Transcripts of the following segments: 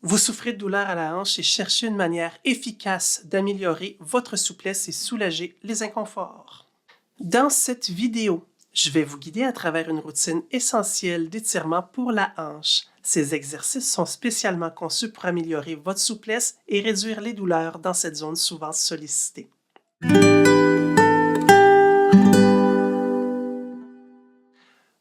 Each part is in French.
Vous souffrez de douleurs à la hanche et cherchez une manière efficace d'améliorer votre souplesse et soulager les inconforts. Dans cette vidéo, je vais vous guider à travers une routine essentielle d'étirement pour la hanche. Ces exercices sont spécialement conçus pour améliorer votre souplesse et réduire les douleurs dans cette zone souvent sollicitée.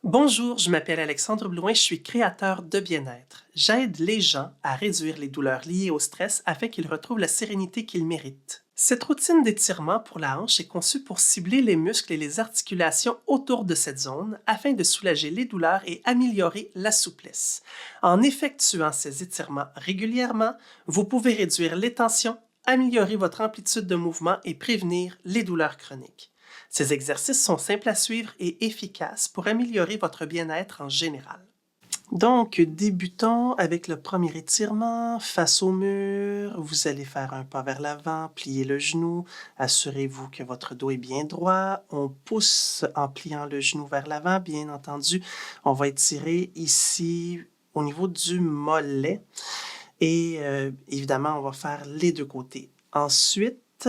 Bonjour, je m'appelle Alexandre Blouin, je suis créateur de bien-être. J'aide les gens à réduire les douleurs liées au stress afin qu'ils retrouvent la sérénité qu'ils méritent. Cette routine d'étirement pour la hanche est conçue pour cibler les muscles et les articulations autour de cette zone afin de soulager les douleurs et améliorer la souplesse. En effectuant ces étirements régulièrement, vous pouvez réduire les tensions, améliorer votre amplitude de mouvement et prévenir les douleurs chroniques. Ces exercices sont simples à suivre et efficaces pour améliorer votre bien-être en général. Donc, débutons avec le premier étirement, face au mur. Vous allez faire un pas vers l'avant, plier le genou. Assurez-vous que votre dos est bien droit. On pousse en pliant le genou vers l'avant, bien entendu. On va étirer ici au niveau du mollet. Et évidemment, on va faire les deux côtés. Ensuite,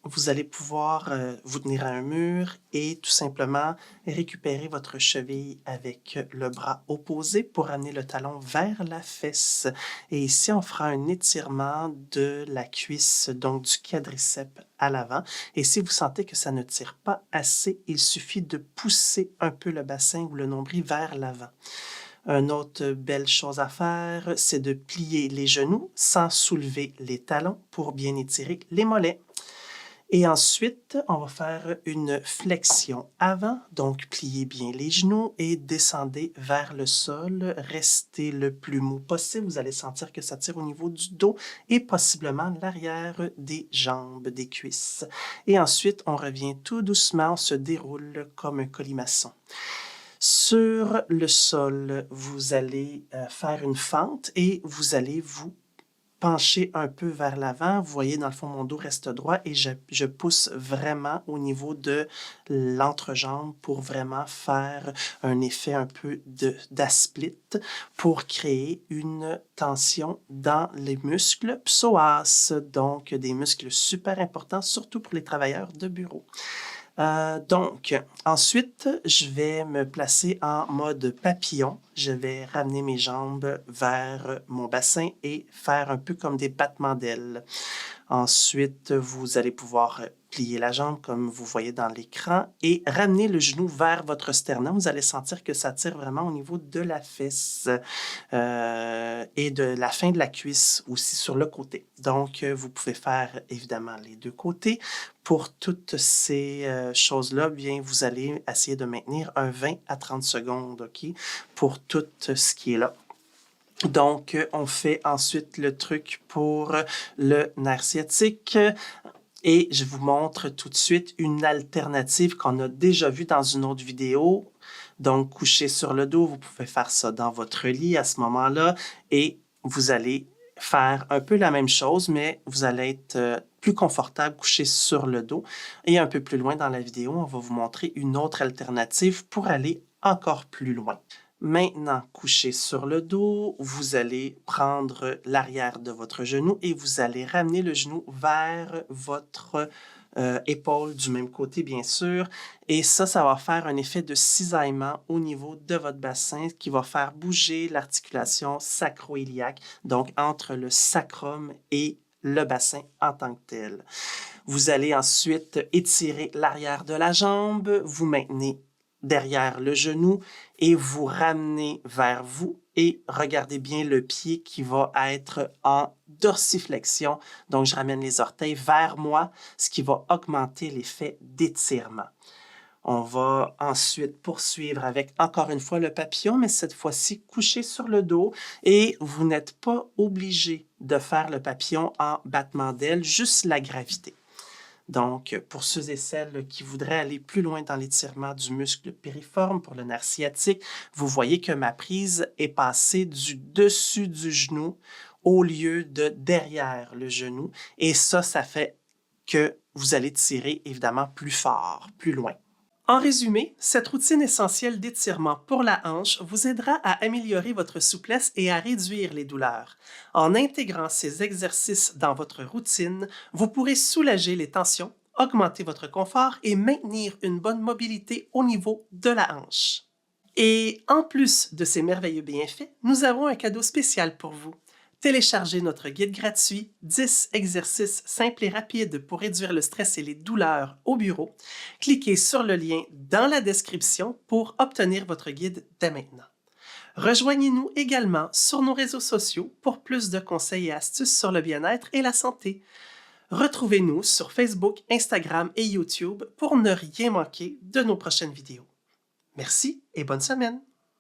vous allez pouvoir vous tenir à un mur et tout simplement récupérer votre cheville avec le bras opposé pour amener le talon vers la fesse. Et ici, on fera un étirement de la cuisse, donc du quadriceps à l'avant. Et si vous sentez que ça ne tire pas assez, il suffit de pousser un peu le bassin ou le nombril vers l'avant. Une autre belle chose à faire, c'est de plier les genoux sans soulever les talons pour bien étirer les mollets. Et ensuite, on va faire une flexion avant, donc pliez bien les genoux et descendez vers le sol. Restez le plus mou possible. Vous allez sentir que ça tire au niveau du dos et possiblement l'arrière des jambes, des cuisses. Et ensuite, on revient tout doucement, on se déroule comme un colimaçon. Sur le sol, vous allez faire une fente et vous allez vous pencher un peu vers l'avant. Vous voyez, dans le fond, mon dos reste droit et je pousse vraiment au niveau de l'entrejambe pour vraiment faire un effet un peu d'asplit pour créer une tension dans les muscles psoas, donc des muscles super importants, surtout pour les travailleurs de bureau. Donc, ensuite, je vais me placer en mode papillon. Je vais ramener mes jambes vers mon bassin et faire un peu comme des battements d'ailes. Ensuite, vous allez pouvoir plier la jambe comme vous voyez dans l'écran et ramener le genou vers votre sternum. Vous allez sentir que ça tire vraiment au niveau de la fesse et de la fin de la cuisse aussi sur le côté. Donc, vous pouvez faire évidemment les deux côtés. Pour toutes ces choses-là, bien, vous allez essayer de maintenir un 20 à 30 secondes, OK, pour tout ce qui est là. Donc, on fait ensuite le truc pour le nerf sciatique. Et je vous montre tout de suite une alternative qu'on a déjà vue dans une autre vidéo. Donc, couché sur le dos, vous pouvez faire ça dans votre lit à ce moment-là et vous allez faire un peu la même chose, mais vous allez être plus confortable couché sur le dos. Et un peu plus loin dans la vidéo, on va vous montrer une autre alternative pour aller encore plus loin. Maintenant, couché sur le dos, vous allez prendre l'arrière de votre genou et vous allez ramener le genou vers votre épaule du même côté, bien sûr. Et ça va faire un effet de cisaillement au niveau de votre bassin qui va faire bouger l'articulation sacro-iliaque, donc entre le sacrum et le bassin en tant que tel. Vous allez ensuite étirer l'arrière de la jambe, vous maintenez derrière le genou et vous ramenez vers vous et regardez bien le pied qui va être en dorsiflexion. Donc, je ramène les orteils vers moi, ce qui va augmenter l'effet d'étirement. On va ensuite poursuivre avec encore une fois le papillon, mais cette fois-ci couché sur le dos et vous n'êtes pas obligé de faire le papillon en battement d'aile, juste la gravité. Donc, pour ceux et celles qui voudraient aller plus loin dans l'étirement du muscle piriforme pour le nerf sciatique, vous voyez que ma prise est passée du dessus du genou au lieu de derrière le genou. Et ça fait que vous allez tirer évidemment plus fort, plus loin. En résumé, cette routine essentielle d'étirement pour la hanche vous aidera à améliorer votre souplesse et à réduire les douleurs. En intégrant ces exercices dans votre routine, vous pourrez soulager les tensions, augmenter votre confort et maintenir une bonne mobilité au niveau de la hanche. Et en plus de ces merveilleux bienfaits, nous avons un cadeau spécial pour vous. Téléchargez notre guide gratuit 10 exercices simples et rapides pour réduire le stress et les douleurs au bureau. Cliquez sur le lien dans la description pour obtenir votre guide dès maintenant. Rejoignez-nous également sur nos réseaux sociaux pour plus de conseils et astuces sur le bien-être et la santé. Retrouvez-nous sur Facebook, Instagram et YouTube pour ne rien manquer de nos prochaines vidéos. Merci et bonne semaine!